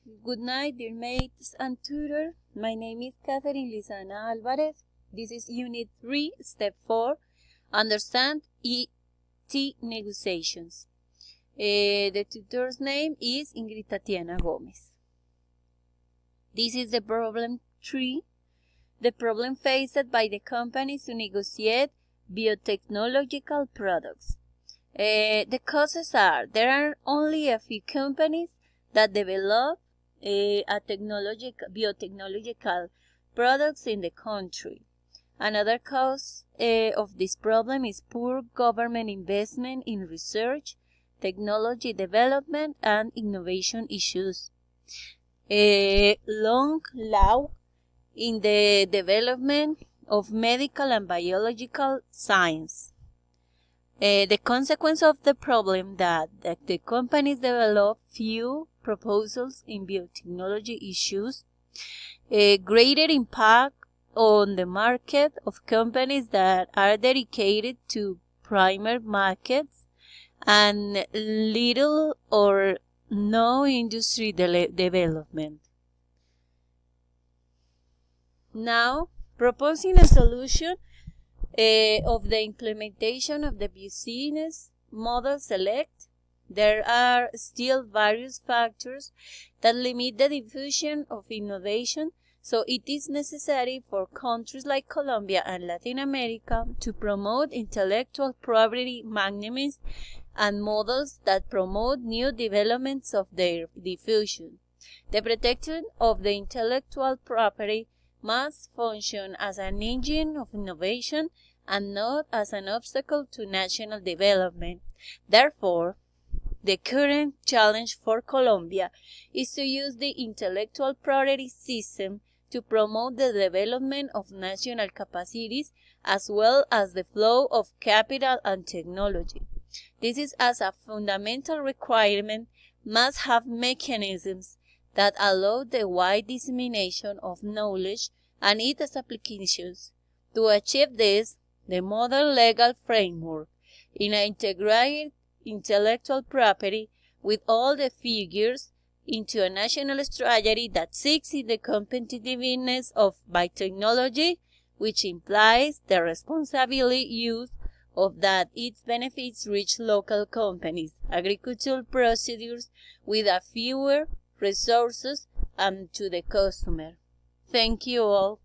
Good night, dear mates and tutor. My name is Catherine Lizana Alvarez. This is Unit 3, Step 4, Understand ET Negotiations. The tutor's name is Ingrid Tatiana Gomez. This is the problem 3, the problem faced by the companies to negotiate biotechnological products. The causes are, there are only a few companies that develop biotechnological products in the country. Another cause of this problem is poor government investment in research, technology development, and innovation issues. Long lag in the development of medical and biological science. The consequence of the problem that the companies develop few proposals in biotechnology issues, a greater impact on the market of companies that are dedicated to primary markets, and little or no industry development. Now, proposing a solution of the implementation of the business model select, there are still various factors that limit the diffusion of innovation, so it is necessary for countries like Colombia and Latin America to promote intellectual property mechanisms and models that promote new developments of their diffusion. The protection of the intellectual property must function as an engine of innovation and not as an obstacle to national development. Therefore, the current challenge for Colombia is to use the intellectual property system to promote the development of national capacities as well as the flow of capital and technology. This is as a fundamental requirement must have mechanisms that allow the wide dissemination of knowledge and its applications. To achieve this, the modern legal framework in an integrated intellectual property with all the figures into a national strategy that seeks in the competitiveness of biotechnology, which implies the responsibility use of that its benefits reach local companies, agricultural procedures with a fewer resources and to the customer. Thank you all.